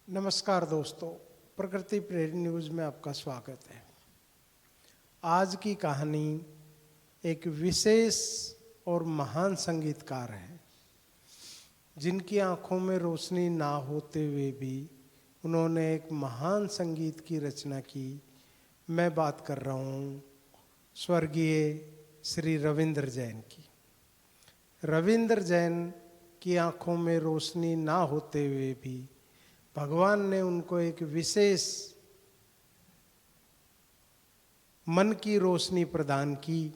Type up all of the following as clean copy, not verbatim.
नमस्कार दोस्तों, प्रकृति प्रेरी न्यूज़ में आपका स्वागत है। आज की कहानी एक विशेष और महान संगीतकार है, जिनकी आंखों में रोशनी ना होते हुए भी उन्होंने एक महान संगीत की रचना की। मैं बात कर रहा हूँ स्वर्गीय श्री रविंद्र जैन की। रविंद्र जैन की आंखों में रोशनी ना होते हुए भी भगवान ने उनको एक विशेष मन की रोशनी प्रदान की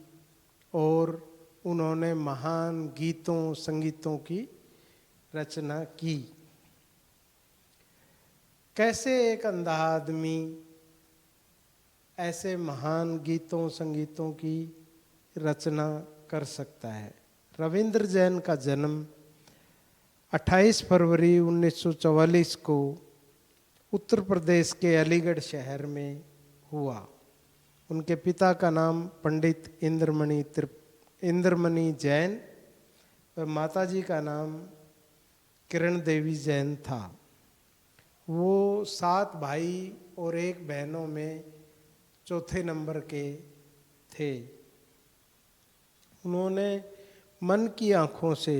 और उन्होंने महान गीतों संगीतों की रचना की। कैसे एक अंधा आदमी ऐसे महान गीतों संगीतों की रचना कर सकता है। रविंद्र जैन का जन्म 28 फरवरी 1944 को उत्तर प्रदेश के अलीगढ़ शहर में हुआ। उनके पिता का नाम पंडित इंद्रमणि जैन व माताजी का नाम किरण देवी जैन था। वो 7 भाई और 1 बहनों में चौथे नंबर के थे। उन्होंने मन की आँखों से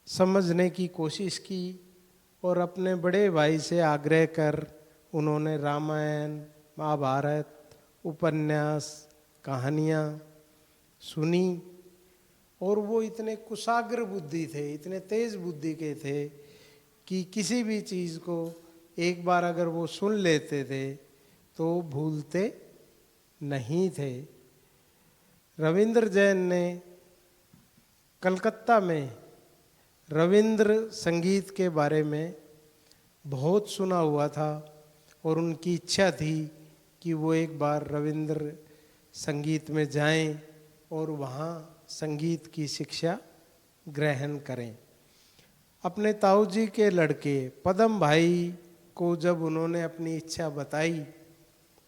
समझने की कोशिश की और अपने बड़े भाई से आग्रह कर उन्होंने रामायण, महाभारत, उपन्यास, कहानियाँ सुनी। और वो इतने कुशाग्र बुद्धि थे, इतने तेज बुद्धि के थे कि किसी भी चीज़ को एक बार अगर वो सुन लेते थे तो भूलते नहीं थे। रविंद्र जैन ने कलकत्ता में रविंद्र संगीत के बारे में बहुत सुना हुआ था और उनकी इच्छा थी कि वो एक बार रविंद्र संगीत में जाएं और वहाँ संगीत की शिक्षा ग्रहण करें। अपने ताऊ जी के लड़के पदम भाई को जब उन्होंने अपनी इच्छा बताई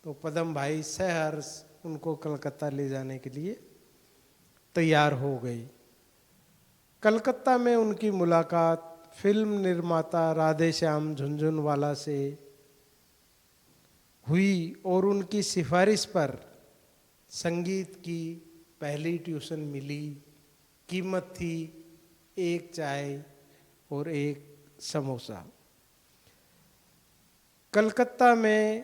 तो पदम भाई सहर्ष उनको कलकत्ता ले जाने के लिए तैयार हो गए। कलकत्ता में उनकी मुलाकात फिल्म निर्माता राधेश्याम झुनझुनवाला से हुई और उनकी सिफारिश पर संगीत की पहली ट्यूशन मिली। कीमत थी 1 चाय और 1 समोसा। कलकत्ता में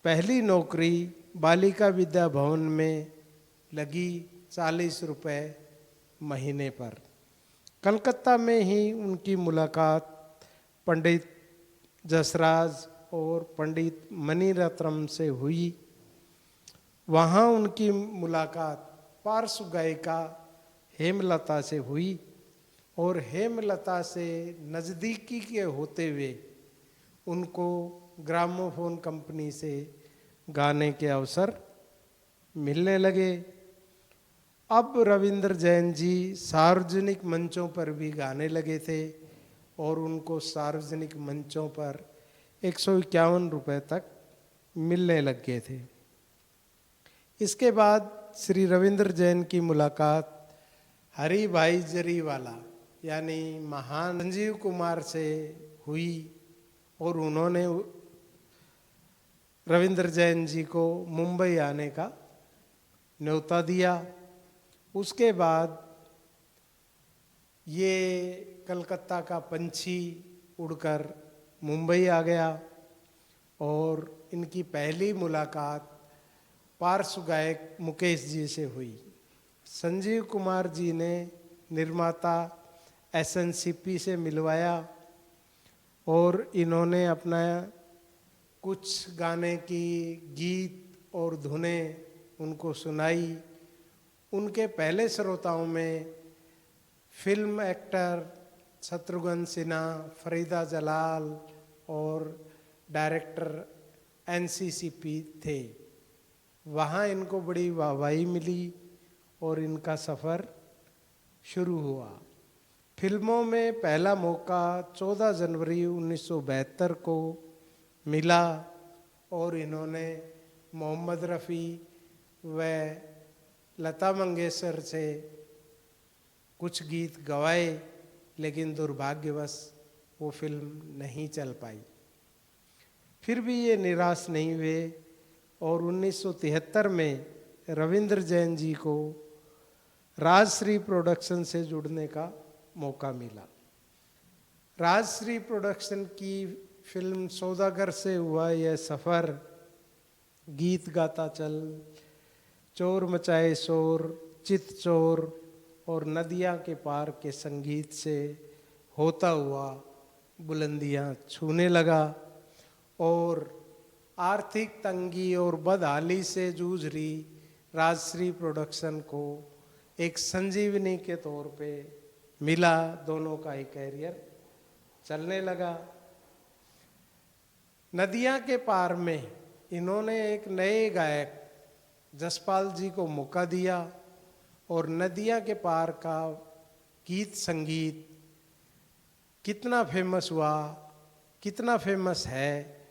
पहली नौकरी बालिका विद्या भवन में लगी 40 रुपये महीने पर। कलकत्ता में ही उनकी मुलाकात पंडित जसराज और पंडित मणिरत्नम से हुई। वहाँ उनकी मुलाकात पार्श्व गायिका हेमलता से हुई और हेमलता से नज़दीकी के होते हुए उनको ग्रामोफोन कंपनी से गाने के अवसर मिलने लगे। अब रविंद्र जैन जी सार्वजनिक मंचों पर भी गाने लगे थे और उनको सार्वजनिक मंचों पर 151 रुपये तक मिलने लग गए थे। इसके बाद श्री रविंद्र जैन की मुलाकात हरि भाई जरीवाला यानी महान संजीव कुमार से हुई और उन्होंने रविंद्र जैन जी को मुंबई आने का न्योता दिया। उसके बाद ये कलकत्ता का पंछी उड़कर मुंबई आ गया और इनकी पहली मुलाकात पार्श्व गायक मुकेश जी से हुई। संजीव कुमार जी ने निर्माता SNCP से मिलवाया और इन्होंने अपना कुछ गाने की गीत और धुनें उनको सुनाई। उनके पहले श्रोताओं में फिल्म एक्टर शत्रुघ्न सिन्हा, फरीदा जलाल और डायरेक्टर NCCP थे। वहाँ इनको बड़ी वाहवाही मिली और इनका सफ़र शुरू हुआ। फिल्मों में पहला मौका 14 जनवरी 1972 को मिला और इन्होंने मोहम्मद रफ़ी व लता मंगेशकर से कुछ गीत गवाए, लेकिन दुर्भाग्यवश वो फिल्म नहीं चल पाई। फिर भी ये निराश नहीं हुए और 1973 में रविंद्र जैन जी को राजश्री प्रोडक्शन से जुड़ने का मौका मिला। राजश्री प्रोडक्शन की फिल्म सौदागर से हुआ यह सफ़र, गीत गाता चल, चोर मचाए शोर, चित चोर और नदियाँ के पार के संगीत से होता हुआ बुलंदियाँ छूने लगा और आर्थिक तंगी और बदहाली से जूझ रही राजश्री प्रोडक्शन को एक संजीवनी के तौर पे मिला। दोनों का ही कैरियर चलने लगा। नदियाँ के पार में इन्होंने एक नए गायक जसपाल जी को मौका दिया और नदियाँ के पार का गीत संगीत कितना फेमस हुआ, कितना फेमस है,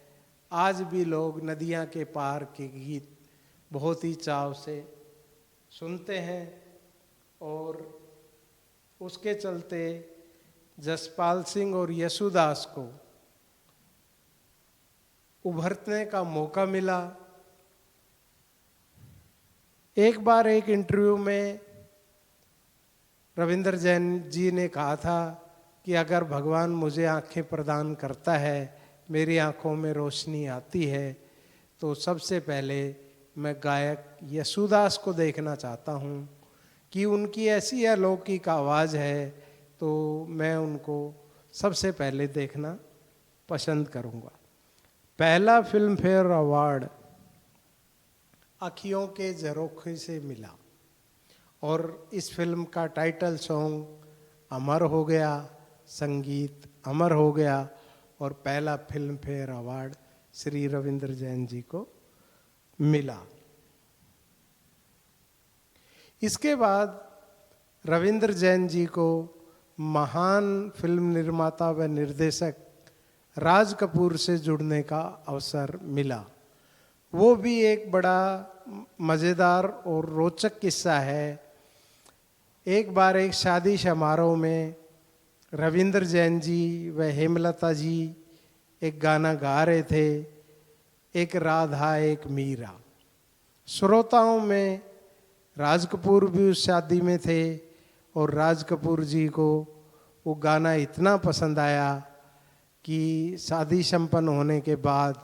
आज भी लोग नदियाँ के पार के गीत बहुत ही चाव से सुनते हैं। और उसके चलते जसपाल सिंह और यशुदास को उभरने का मौका मिला। एक बार एक इंटरव्यू में रविंद्र जैन जी ने कहा था कि अगर भगवान मुझे आंखें प्रदान करता है, मेरी आंखों में रोशनी आती है, तो सबसे पहले मैं गायक यशुदास को देखना चाहता हूँ कि उनकी ऐसी अलौकिक आवाज़ है, तो मैं उनको सबसे पहले देखना पसंद करूँगा। पहला फिल्म फेयर अवार्ड अखियों के झरोखे से मिला और इस फिल्म का टाइटल सॉन्ग अमर हो गया, संगीत अमर हो गया और पहला Filmfare award Shri Ravindra Jain ji को मिला। इसके बाद रविंद्र जैन जी को महान फिल्म निर्माता व निर्देशक राज कपूर से जुड़ने का अवसर मिला। वो भी एक बड़ा मज़ेदार और रोचक किस्सा है। एक बार एक शादी समारोह में रविंद्र जैन जी व हेमलता जी एक गाना गा रहे थे, एक राधा एक मीरा। श्रोताओं में राज कपूर भी उस शादी में थे और राज कपूर जी को वो गाना इतना पसंद आया कि शादी संपन्न होने के बाद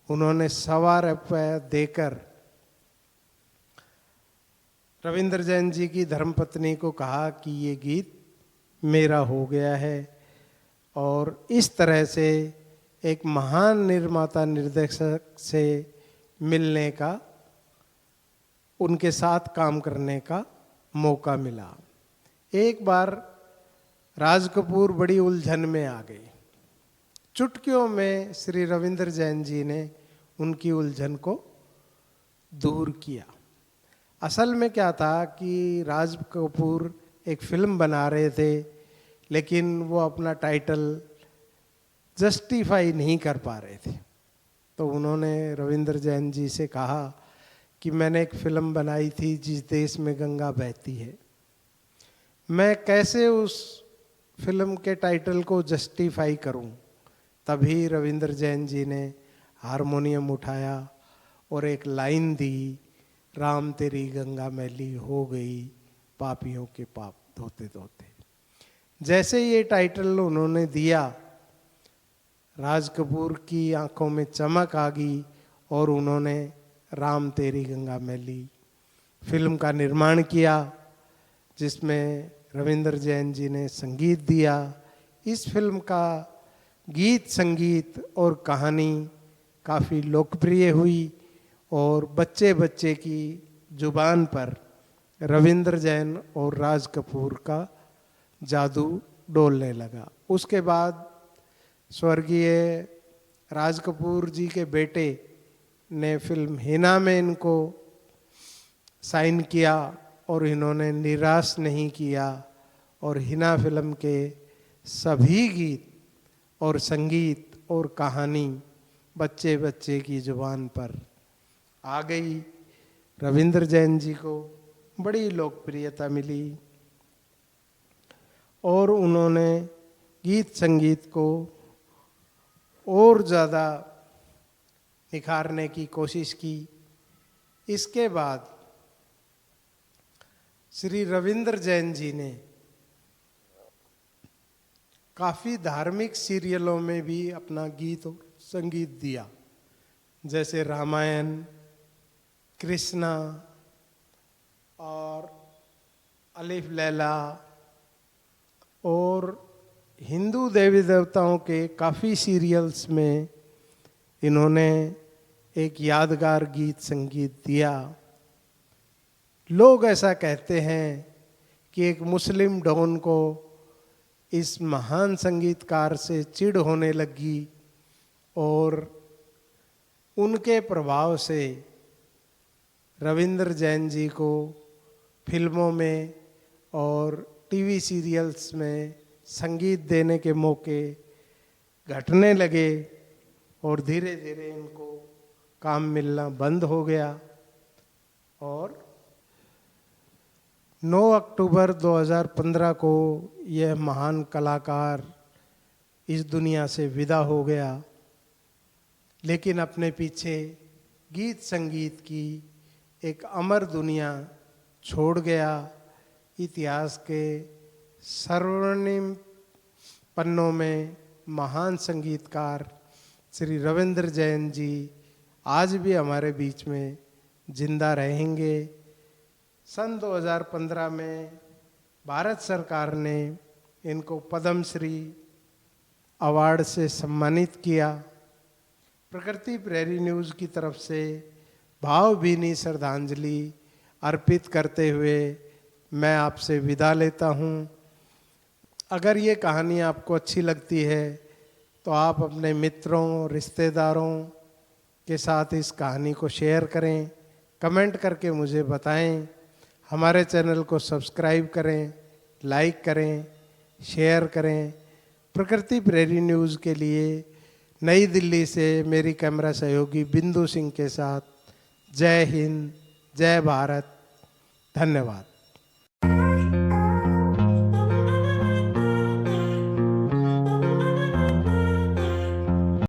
उन्होंने ₹1.25 देकर रविंद्र जैन जी की धर्मपत्नी को कहा कि ये गीत मेरा हो गया है। और इस तरह से एक महान निर्माता निर्देशक से मिलने का, उनके साथ काम करने का मौका मिला। एक बार राज कपूर बड़ी उलझन में आ गई। चुटकियों में श्री रविंद्र जैन जी ने उनकी उलझन को दूर किया। असल में क्या था कि राज कपूर एक फिल्म बना रहे थे, लेकिन वो अपना टाइटल जस्टिफाई नहीं कर पा रहे थे। तो उन्होंने रविंद्र जैन जी से कहा कि मैंने एक फिल्म बनाई थी जिस देश में गंगा बहती है, मैं कैसे उस फिल्म के टाइटल को जस्टिफाई करूं। तभी रविंद्र जैन जी ने हारमोनियम उठाया और एक लाइन दी, राम तेरी गंगा मैली हो गई पापियों के पाप धोते धोते। जैसे ये टाइटल उन्होंने दिया, राज कपूर की आंखों में चमक आ गई और उन्होंने राम तेरी गंगा मैली फिल्म का निर्माण किया, जिसमें रविंद्र जैन जी ने संगीत दिया। इस फिल्म का गीत संगीत और कहानी काफ़ी लोकप्रिय हुई और बच्चे बच्चे की जुबान पर रविंद्र जैन और राज कपूर का जादू डोलने लगा। उसके बाद स्वर्गीय राज कपूर जी के बेटे ने फिल्म हिना में इनको साइन किया और इन्होंने निराश नहीं किया और हिना फिल्म के सभी गीत और संगीत और कहानी बच्चे बच्चे की जुबान पर आ गई। रविंद्र जैन जी को बड़ी लोकप्रियता मिली और उन्होंने गीत संगीत को और ज़्यादा निखारने की कोशिश की। इसके बाद श्री रविंद्र जैन जी ने काफ़ी धार्मिक सीरियलों में भी अपना गीत और संगीत दिया, जैसे रामायण, कृष्णा और अलिफ लैला, और हिंदू देवी देवताओं के काफ़ी सीरियल्स में इन्होंने एक यादगार गीत संगीत दिया। लोग ऐसा कहते हैं कि एक मुस्लिम डॉन को इस महान संगीतकार से चिढ़ होने लगी और उनके प्रभाव से रविंद्र जैन जी को फिल्मों में और टीवी सीरियल्स में संगीत देने के मौके घटने लगे और धीरे धीरे इनको काम मिलना बंद हो गया। और 9 अक्टूबर 2015 को यह महान कलाकार इस दुनिया से विदा हो गया, लेकिन अपने पीछे गीत संगीत की एक अमर दुनिया छोड़ गया। इतिहास के स्वर्णिम पन्नों में महान संगीतकार श्री रविंद्र जैन जी आज भी हमारे बीच में जिंदा रहेंगे। सन 2015 में भारत सरकार ने इनको पद्मश्री अवार्ड से सम्मानित किया। प्रकृति प्रेरी न्यूज़ की तरफ से भावभीनी श्रद्धांजलि अर्पित करते हुए मैं आपसे विदा लेता हूँ। अगर ये कहानी आपको अच्छी लगती है तो आप अपने मित्रों, रिश्तेदारों के साथ इस कहानी को शेयर करें, कमेंट करके मुझे बताएं। हमारे चैनल को सब्सक्राइब करें, लाइक करें, शेयर करें। प्रकृति प्रेरी न्यूज़ के लिए नई दिल्ली से मेरी कैमरा सहयोगी बिंदु सिंह के साथ जय हिंद, जय भारत, धन्यवाद।